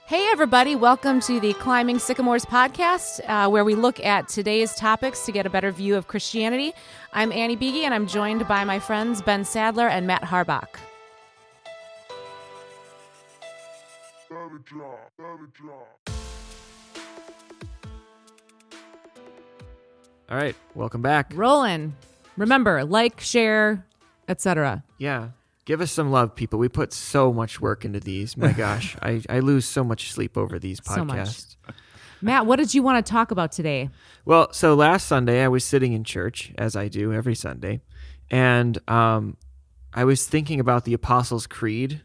Hey, everybody. Welcome to the Climbing Sycamores podcast, where we look at today's topics to get a better view of Christianity. I'm Annie Beege, and I'm joined by my friends Ben Sadler and Matt Harbach. All right, welcome back. Rolling. Remember, like, share, etc. Yeah, give us some love, people. We put so much work into these. My gosh, I lose so much sleep over these podcasts. So much. Matt, what did you want to talk about today? Well, so last Sunday I was sitting in church, as I do every Sunday, and I was thinking about the Apostles' Creed.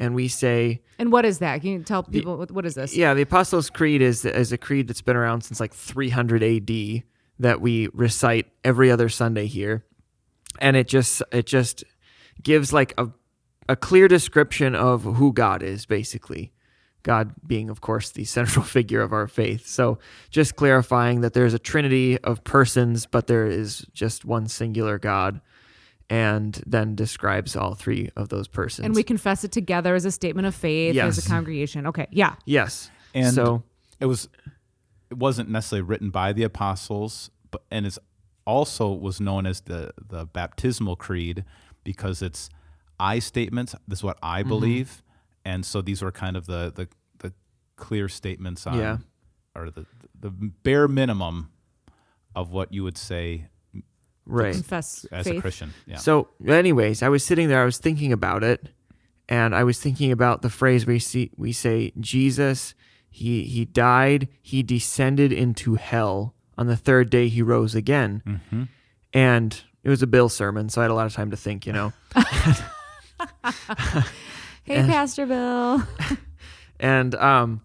And we say... And what is that? Can you tell people, what is this? Yeah, the Apostles' Creed is a creed that's been around since like 300 AD that we recite every other Sunday here. And it just gives like a clear description of who God is, basically. God being, of course, the central figure of our faith. So just clarifying that there's a trinity of persons, but there is just one singular God. And then describes all three of those persons. And we confess it together as a statement of faith, as a congregation. Okay, yeah. Yes. And so it wasn't necessarily written by the apostles, and it's also was known as the baptismal creed because it's I statements. This is what I believe, and so these were kind of the clear statements on, or the bare minimum of what you would say. Right. Confess as faith. A Christian. Yeah. So anyways, I was sitting there, I was thinking about it, and I was thinking about the phrase we say, Jesus, he died, he descended into hell. On the third day he rose again. Mm-hmm. And it was a Bill sermon, so I had a lot of time to think, you know. Hey, Pastor Bill. And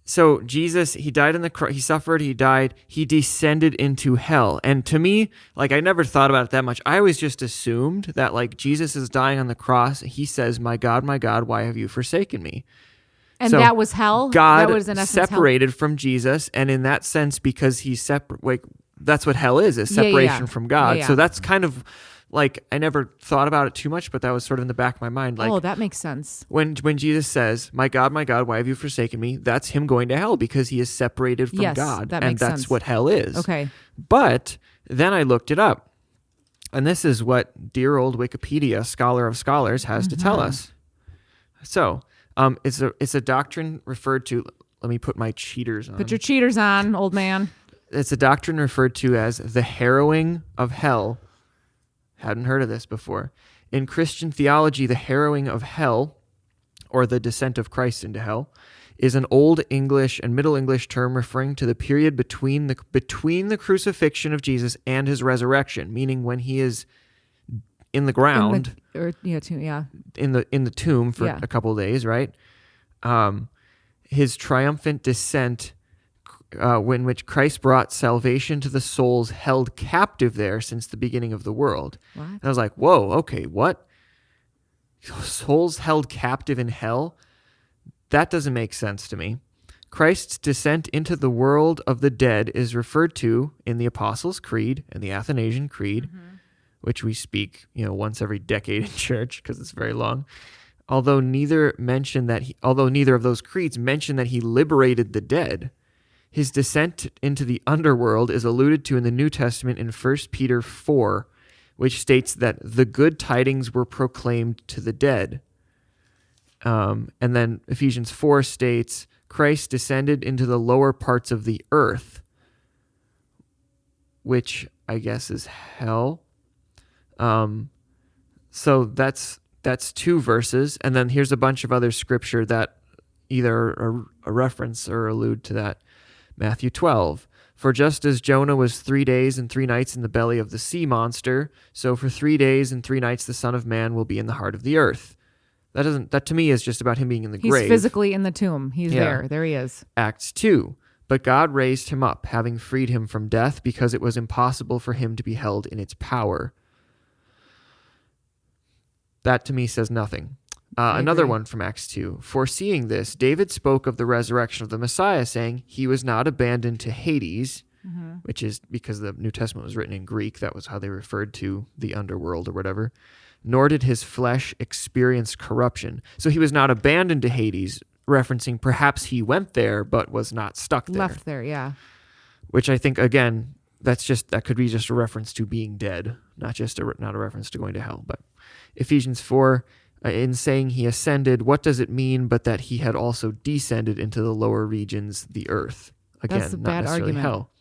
so Jesus, he died on the cross, he suffered, he died, he descended into hell. And to me, like I never thought about it that much. I always just assumed that like Jesus is dying on the cross. He says, my God, why have you forsaken me? And so that was hell? God that was in essence separated hell? From Jesus. And in that sense, because he's separate, like that's what hell is separation from God. Yeah. So that's kind of like, I never thought about it too much, but that was sort of in the back of my mind. Like, oh, that makes sense. When Jesus says, my God, why have you forsaken me? That's him going to hell because he is separated from God. That and makes that's sense. what hell is. Okay. But then I looked it up. And this is what dear old Wikipedia, scholar of scholars, has to tell us. So it's a doctrine referred to, let me put my cheaters on. Put your cheaters on, old man. It's a doctrine referred to as the harrowing of hell. Hadn't heard of this before. In Christian theology, the harrowing of hell, or the descent of Christ into hell, is an Old English and Middle English term referring to the period between the crucifixion of Jesus and his resurrection, meaning when he is in the ground, in the tomb for a couple of days, right? His triumphant descent, in which Christ brought salvation to the souls held captive there since the beginning of the world. What? And I was like, whoa, okay, what? Souls held captive in hell? That doesn't make sense to me. Christ's descent into the world of the dead is referred to in the Apostles' Creed and the Athanasian Creed, which we speak, once every decade in church because it's very long. Although neither of those creeds mention that he liberated the dead, his descent into the underworld is alluded to in the New Testament in 1 Peter 4, which states that the good tidings were proclaimed to the dead. And then Ephesians 4 states, Christ descended into the lower parts of the earth, which I guess is hell. So that's two verses. And then here's a bunch of other scripture that either a reference or allude to that. Matthew 12, for just as Jonah was 3 days and 3 nights in the belly of the sea monster, so for 3 days and 3 nights the Son of Man will be in the heart of the earth. That to me is just about him being in the grave. He's physically in the tomb. He's there. There he is. Acts 2, but God raised him up, having freed him from death, because it was impossible for him to be held in its power. That to me says nothing. Another one from Acts 2. Foreseeing this, David spoke of the resurrection of the Messiah, saying, he was not abandoned to Hades, which is because the New Testament was written in Greek. That was how they referred to the underworld or whatever. Nor did his flesh experience corruption. So he was not abandoned to Hades, referencing perhaps he went there but was not stuck there. Left there, yeah. Which I think, again, that could be just a reference to being dead, not a reference to going to hell. But Ephesians 4, in saying he ascended, what does it mean but that he had also descended into the lower regions, the earth? Again, That's a not bad necessarily argument. hell.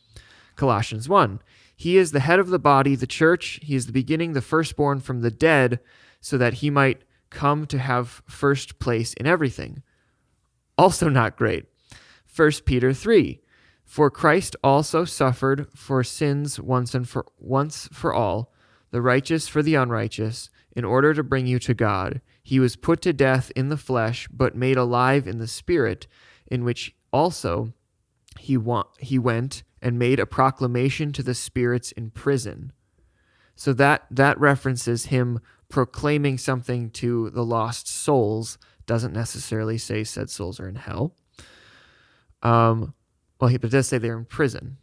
Colossians 1, he is the head of the body, the church. He is the beginning, the firstborn from the dead, so that he might come to have first place in everything. Also not great. 1 Peter 3, for Christ also suffered for sins once for all, the righteous for the unrighteous, in order to bring you to God. He was put to death in the flesh, but made alive in the spirit, in which also he went and made a proclamation to the spirits in prison. So that references him proclaiming something to the lost souls. Doesn't necessarily say said souls are in hell. But it does say they're in prison.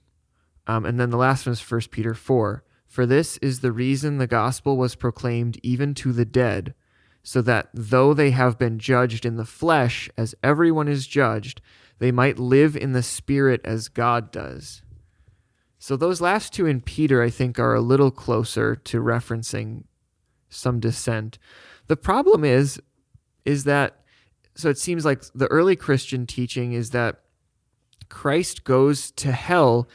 And then the last one is 1 Peter 4. For this is the reason the gospel was proclaimed even to the dead, so that though they have been judged in the flesh, as everyone is judged, they might live in the spirit as God does. So those last two in Peter, I think, are a little closer to referencing some descent. The problem is that, so it seems like the early Christian teaching is that Christ goes to hell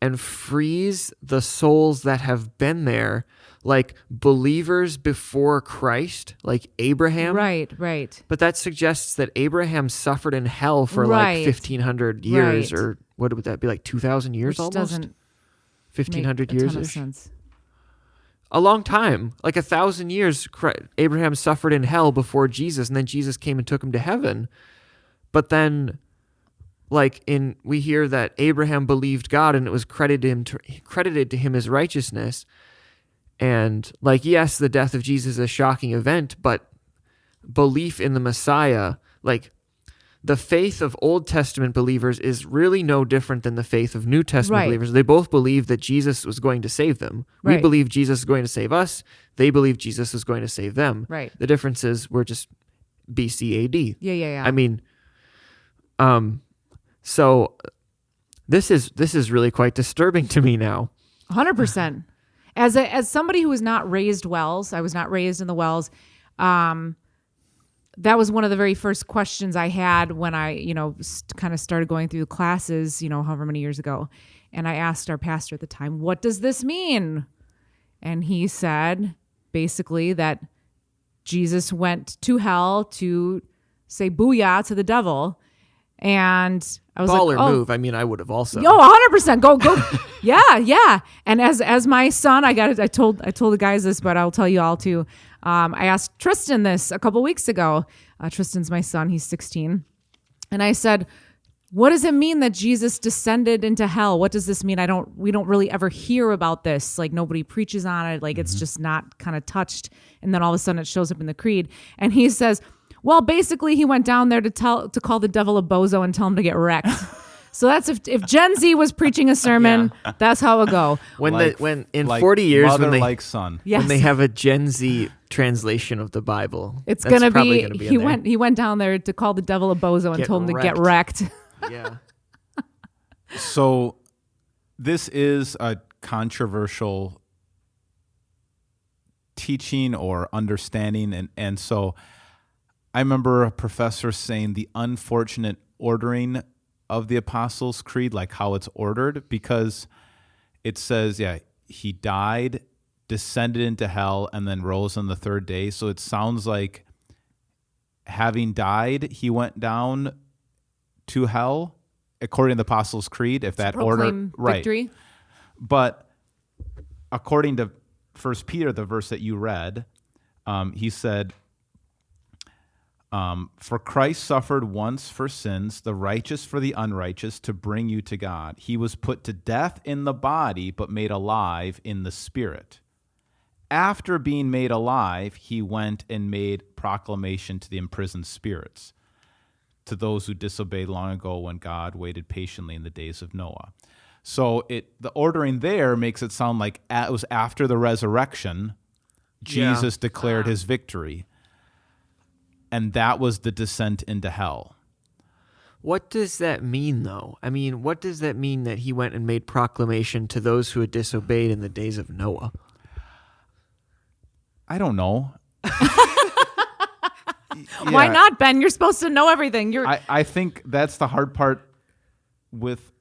and frees the souls that have been there, like believers before Christ, like Abraham. Right. But that suggests that Abraham suffered in hell for Right. like 1,500 years, Right. or what would that be, like 2,000 years Which almost? doesn't 1,500 make a ton of years-ish? sense. A long time, like 1,000 years, Abraham suffered in hell before Jesus, and then Jesus came and took him to heaven. But then, we hear that Abraham believed God, and it was credited to him as righteousness. And yes, the death of Jesus is a shocking event, but belief in the Messiah, the faith of Old Testament believers is really no different than the faith of New Testament Right. believers. They both believe that Jesus was going to save them. We Right. believe Jesus is going to save us. They believe Jesus is going to save them. Right. The difference is we're just BC AD. Yeah. I mean, so this is really quite disturbing to me now. 100%. As somebody who was not raised Wells, I was not raised in the Wells. That was one of the very first questions I had when I, kind of started going through the classes, however many years ago. And I asked our pastor at the time, what does this mean? And he said basically that Jesus went to hell to say booyah to the devil. And I was Baller like, oh, move. I mean, I would have also. Yo, 100%. Go. Yeah. And as my son, I told the guys this, but I'll tell you all too. I asked Tristan this a couple weeks ago. Tristan's my son. He's 16. And I said, what does it mean that Jesus descended into hell? What does this mean? We don't really ever hear about this. Like nobody preaches on it. Like it's just not kind of touched. And then all of a sudden it shows up in the creed. And he says, well, basically he went down there to call the devil a bozo and tell him to get wrecked. So that's if Gen Z was preaching a sermon, that's how it would go. When in 40 years mother when they like son. Yes. when they have a Gen Z translation of the Bible, It's that's gonna probably be gonna be he in there. went he went down there to call the devil a bozo and Get told him to get wrecked. Yeah. So this is a controversial teaching or understanding. And so I remember a professor saying the unfortunate ordering of the Apostles' Creed, like how it's ordered, because it says, he died, descended into hell, and then rose on the third day. So it sounds like having died, he went down to hell, according to the Apostles' Creed, if that order, Proclaim victory. But according to 1 Peter, the verse that you read, he said, for Christ suffered once for sins, the righteous for the unrighteous, to bring you to God. He was put to death in the body, but made alive in the spirit. After being made alive, he went and made proclamation to the imprisoned spirits, to those who disobeyed long ago when God waited patiently in the days of Noah. So the ordering there makes it sound like it was after the resurrection, Jesus declared his victory. And that was the descent into hell. What does that mean, though? I mean, what does that mean that he went and made proclamation to those who had disobeyed in the days of Noah? I don't know. Why Yeah. not, Ben? You're supposed to know everything. I think that's the hard part with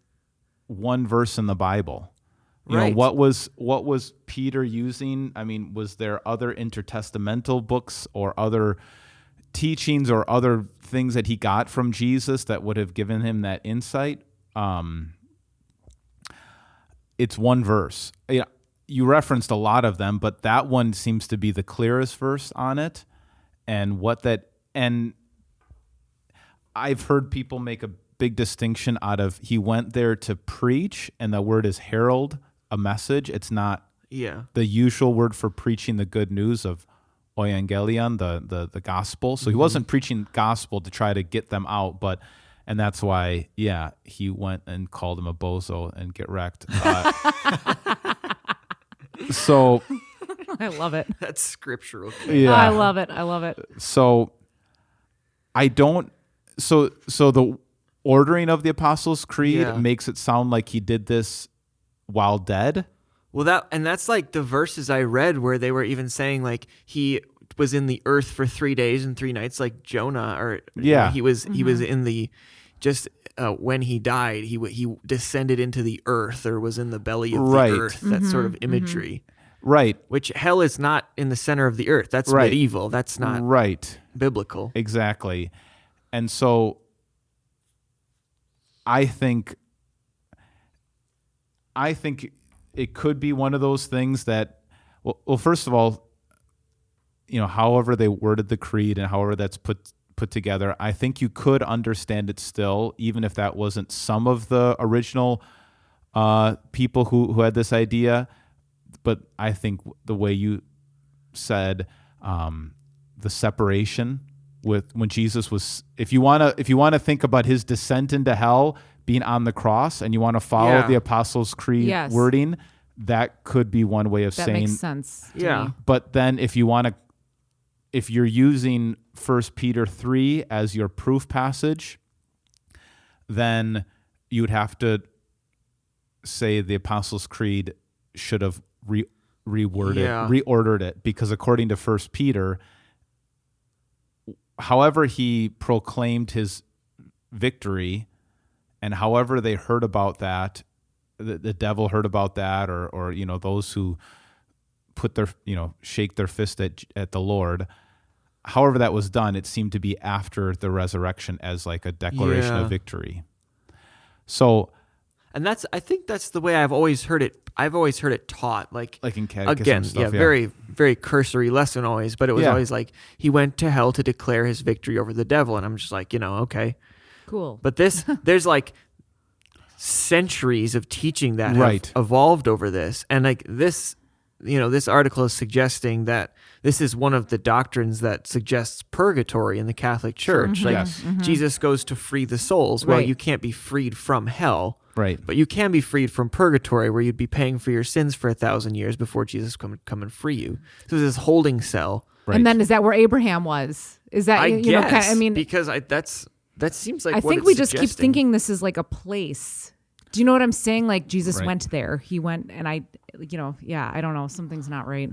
one verse in the Bible. You Right. know, what was Peter using? I mean, was there other intertestamental books or other teachings or other things that he got from Jesus that would have given him that insight? It's one verse. Yeah, you referenced a lot of them, but that one seems to be the clearest verse on it. And I've heard people make a big distinction out of he went there to preach, and the word is herald, a message. It's not Yeah. the usual word for preaching the good news of euangelion, the gospel. So he wasn't preaching gospel to try to get them out, and that's why, yeah, he went and called him a bozo and get wrecked. So I love it. That's scriptural. yeah, I love it. I love it. So I don't. So the ordering of the Apostles' Creed Yeah. makes it sound like he did this while dead. Well, that's like the verses I read where they were even saying like he was in the earth for 3 days and 3 nights, like Jonah, or Yeah. he was in the when he died, he descended into the earth or was in the belly of Right. the earth. That sort of imagery. Right. Which hell is not in the center of the earth. That's Right. medieval. That's not Right. biblical. Exactly. And so I think it could be one of those things that, well, first of all, you know, however they worded the creed and however that's put together, I think you could understand it still, even if that wasn't some of the original people who had this idea. But I think the way you said the separation with when Jesus was, if you want to think about his descent into hell being on the cross, and you want to follow Yeah. the Apostles' Creed Yes. wording, that could be one way of That saying. makes sense. to Yeah. me. But then if you're using 1 Peter 3 as your proof passage, then you would have to say the Apostles' Creed should have reordered it, because according to 1 Peter, however he proclaimed his victory and however they heard about that, the devil heard about that, or you know, those who put their, you know, shake their fist at the Lord, however that was done, it seemed to be after the resurrection as like a declaration Yeah. of victory. So And I think that's the way I've always heard it. I've always heard it taught, like in catechism again, stuff, very, very cursory lesson always, but it was Yeah. always like he went to hell to declare his victory over the devil, and I'm just like, okay. Cool. But there's like centuries of teaching that Right. have evolved over this, and like this, this article is suggesting that this is one of the doctrines that suggests purgatory in the Catholic Church. Like Yes. Jesus goes to free the souls. Well, Right. you can't be freed from hell. right. But you can be freed from purgatory, where you'd be paying for your sins for 1,000 years before Jesus come and free you. So this holding cell. Right. And then is that where Abraham was? Is that I you guess. know? Kind of, I mean, because that seems like I what think it's we just keep suggesting. thinking this is like a place. Do you know what I'm saying? Like Jesus Right. went there. He went, and I don't know. Something's not right.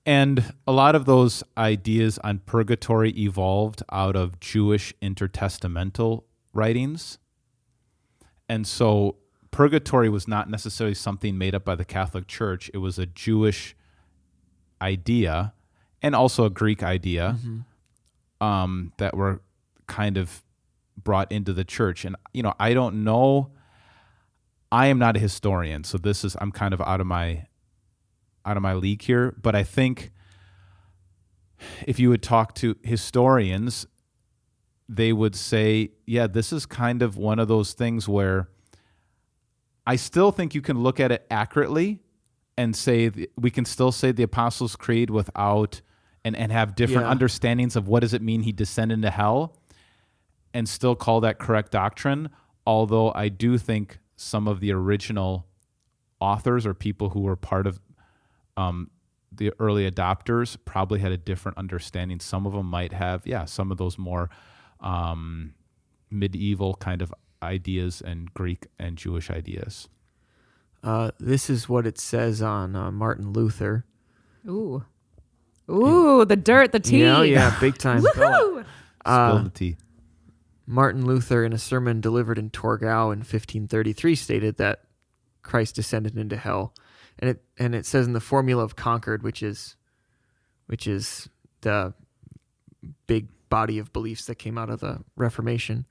And a lot of those ideas on purgatory evolved out of Jewish intertestamental writings. And so purgatory was not necessarily something made up by the Catholic Church. It was a Jewish idea and also a Greek idea that were kind of brought into the church. And, I don't know. I am not a historian, so I'm kind of out of my league here, but I think if you would talk to historians, they would say, yeah, this is kind of one of those things where I still think you can look at it accurately and say we can still say the Apostles' Creed without and have different Yeah. understandings of what does it mean he descended into hell and still call that correct doctrine, although I do think some of the original authors or people who were part of the early adopters probably had a different understanding. Some of them might have, some of those more medieval kind of ideas and Greek and Jewish ideas. This is what it says on Martin Luther. Ooh. Ooh, the dirt, the tea. Yeah, big time. Woohoo! Spill the tea. Martin Luther, in a sermon delivered in Torgau in 1533, stated that Christ descended into hell, and it says in the Formula of Concord, which is the big body of beliefs that came out of the Reformation.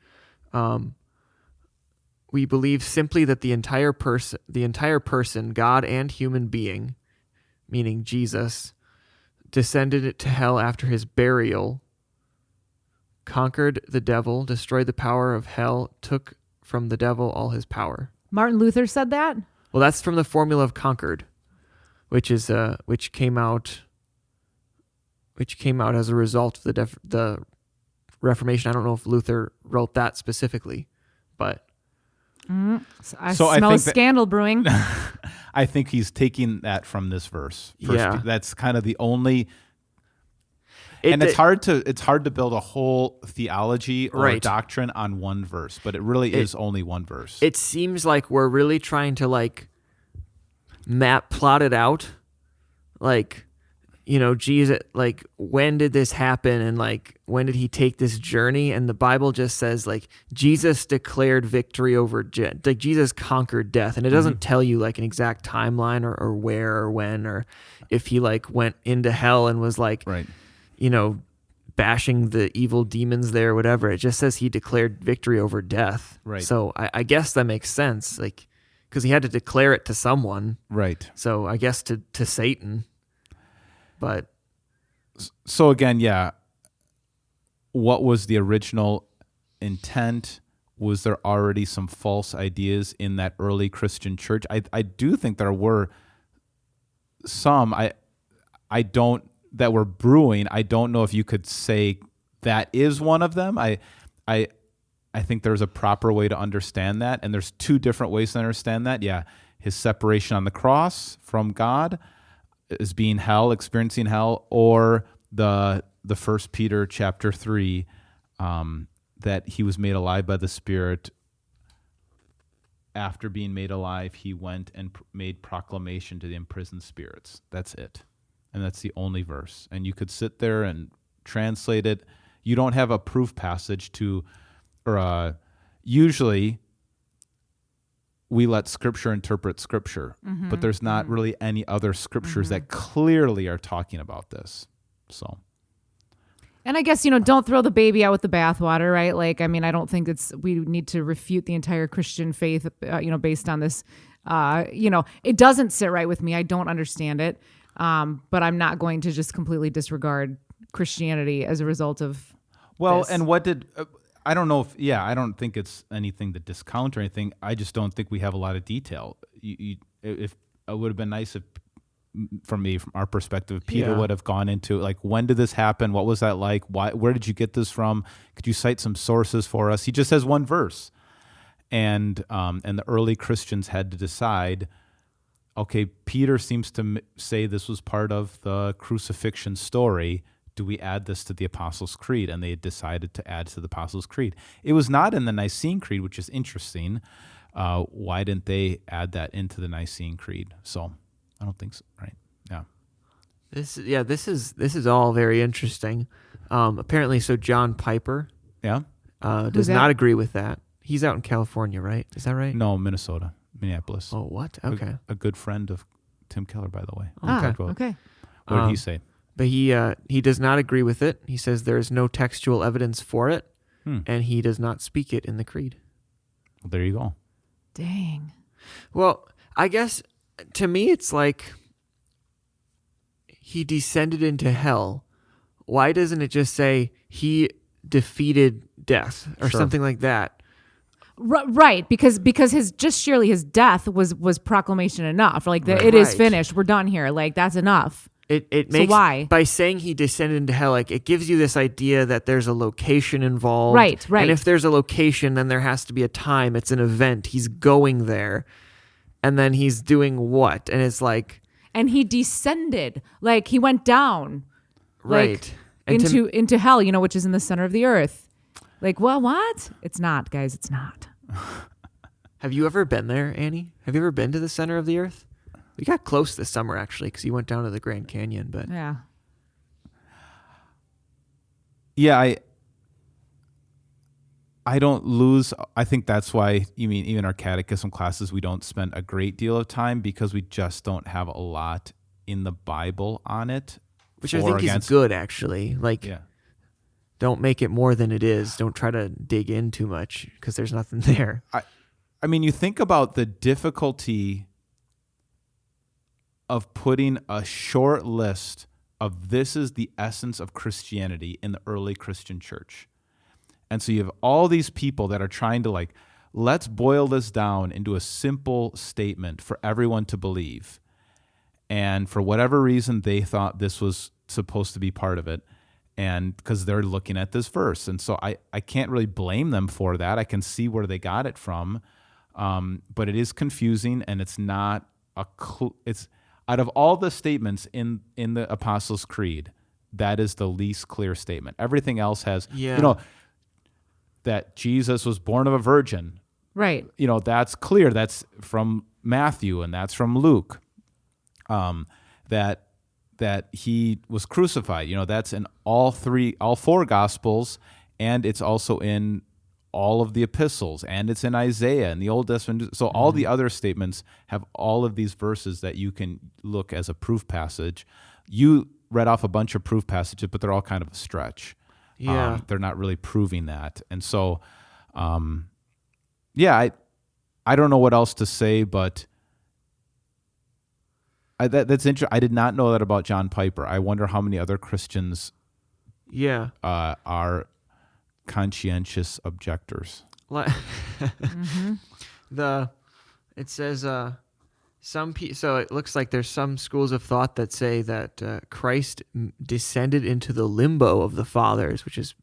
We believe simply that the entire person, God and human being, meaning Jesus, descended to hell after his burial, conquered the devil, destroyed the power of hell, took from the devil all his power. Martin Luther said that? Well, that's from the Formula of Concord, which came out as a result of the Reformation. I don't know if Luther wrote that specifically, but I So I smell a think that- scandal brewing. I think he's taking that from this verse. Yeah. That's kind of the only. It's hard to build a whole theology or Right. doctrine on one verse, but it really is only one verse. It seems like we're really trying to plot it out, Jesus, when did this happen, and when did he take this journey? And the Bible just says Jesus declared victory over Jesus conquered death, and it doesn't tell you an exact timeline or where or when, or if he went into hell and was right. bashing the evil demons there or whatever. It just says he declared victory over death. Right. So I guess that makes sense, because he had to declare it to someone. Right. So I guess to Satan. But So again, yeah. What was the original intent? Was there already some false ideas in that early Christian church? I do think there were some. I don't that were brewing. I don't know if you could say that is one of them. I think there's a proper way to understand that, and there's two different ways to understand that. Yeah, his separation on the cross from God is being hell, experiencing hell, or the 1 Peter chapter 3, that he was made alive by the Spirit. After being made alive, he went and made proclamation to the imprisoned spirits. That's it. And that's the only verse. And you could sit there and translate it. You don't have a proof passage usually we let Scripture interpret Scripture, but there's not really any other Scriptures that clearly are talking about this. So, And I guess, don't throw the baby out with the bathwater, right? I don't think we need to refute the entire Christian faith, based on this. It doesn't sit right with me. I don't understand it. But I'm not going to just completely disregard Christianity as a result of this. And what did, I don't know I don't think it's anything to discount or anything. I just don't think we have a lot of detail. If it would have been nice if, from our perspective, Peter would have gone into when did this happen? What was that like? Why? Where did you get this from? Could you cite some sources for us? He just has one verse, and the early Christians had to decide. Okay, Peter seems to say this was part of the crucifixion story. Do we add this to the Apostles' Creed? And they decided to add to the Apostles' Creed. It was not in the Nicene Creed, which is interesting. Why didn't they add that into the Nicene Creed? So I don't think so, right? Yeah. this is all very interesting. Apparently, so John Piper Yeah? does not agree with that. He's out in California, right? Is that right? No, Minneapolis. Oh, what? Okay. A good friend of Tim Keller, by the way. Okay. What did he say? But he does not agree with it. He says there is no textual evidence for it, and he does not speak it in the creed. Well, there you go. Dang. Well, I guess to me it's he descended into hell. Why doesn't it just say he defeated death or Sure. something like that? Right, because his death was proclamation enough. It is Right. finished. We're done here. That's enough. It So makes why? by saying he descended into hell, it gives you this idea that there's a location involved. Right. And if there's a location, then there has to be a time. It's an event. He's going there, and then he's doing what? And it's And he descended, he went down, right. And into hell, which is in the center of the earth. Like, well, what? It's not, guys. It's not. Have you ever been there, Annie? Have you ever been to the center of the earth? We got close this summer, actually, because you went down to the Grand Canyon. But Yeah. Yeah, I don't lose. I think that's why, even our catechism classes, we don't spend a great deal of time because we just don't have a lot in the Bible on it. which I think is good, actually. Like, Yeah. don't make it more than it is. Don't try to dig in too much because there's nothing there. I mean, you think about the difficulty of putting a short list of this is the essence of Christianity in the early Christian church. And so you have all these people that are trying to like, let's boil this down into a simple statement for everyone to believe. And for whatever reason, they thought this was supposed to be part of it. And because they're looking at this verse. And so I can't really blame them for that. I can see where they got it from. But it is confusing, and it's not it's out of all the statements in the Apostles' Creed, that is the least clear statement. Everything else has, that Jesus was born of a virgin. Right. That's clear. That's from Matthew, and that's from Luke. That he was crucified. That's in all four Gospels, and it's also in all of the epistles, and it's in Isaiah and the Old Testament. So all the other statements have all of these verses that you can look as a proof passage. You read off a bunch of proof passages, but they're all kind of a stretch. Yeah. They're not really proving that. And so, I don't know what else to say, but that's interesting. I did not know that about John Piper. I wonder how many other Christians are conscientious objectors. It says so it looks like there's some schools of thought that say that Christ descended into the limbo of the fathers, which is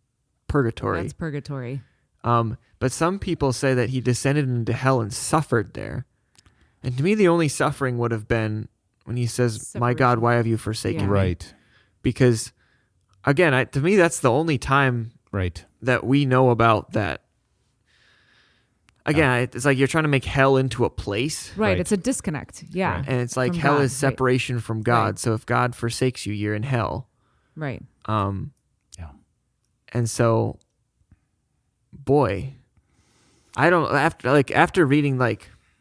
purgatory. That's purgatory. But some people say that he descended into hell and suffered there. And to me, the only suffering would have been when he says, "My God, why have you forsaken me?" Right. Because, again, to me, that's the only time that we know about that. Again, it's like you're trying to make hell into a place. Right. It's a disconnect. Yeah. Right. And it's like from hell God. is separation from God. Right. So if God forsakes you, you're in hell. Right. And so, boy, I don't after reading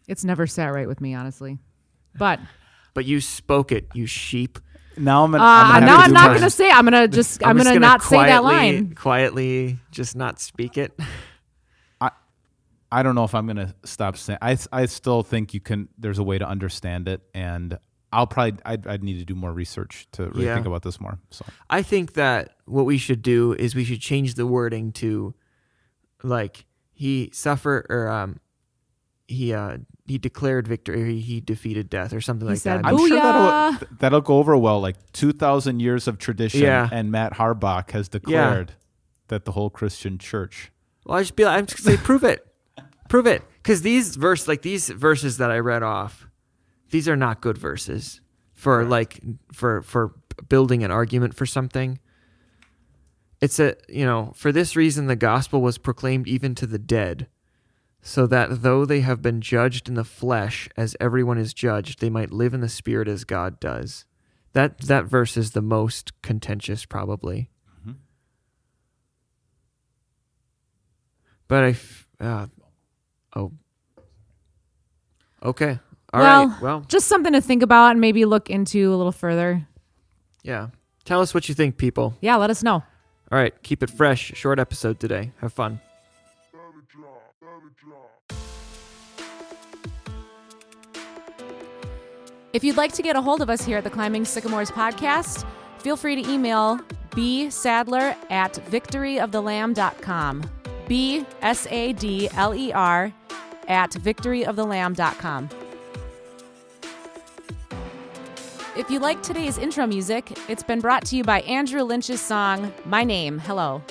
It's never sat right with me, honestly. But you spoke it, you sheep. Now I'm I'm not going to say. I'm going to not say that line. Quietly, just not speak it. I don't know if I'm going to stop saying. I still think you can. There's a way to understand it, and I'd need to do more research to really think about this more. So I think that what we should do is we should change the wording to, like, he suffered or he declared victory, he defeated death, or something like said, that. I'm sure Booyah! that'll go over well. Like 2,000 years of tradition, and Matt Harbach has declared that the whole Christian church. Well, I'm just gonna say, prove it, because these verses that I read off, these are not good verses for for building an argument for something. It's for this reason the gospel was proclaimed even to the dead, so that though they have been judged in the flesh as everyone is judged, they might live in the spirit as God does. That verse is the most contentious, probably. Mm-hmm. But okay. All right. Well, just something to think about and maybe look into a little further. Yeah. Tell us what you think, people. Yeah, let us know. All right. Keep it fresh. Short episode today. Have fun. If you'd like to get a hold of us here at the Climbing Sycamores podcast, feel free to email bsadler@victoryofthelamb.com. bsadler@victoryofthelamb.com. If you like today's intro music, it's been brought to you by Andrew Lynch's song, My Name, Hello.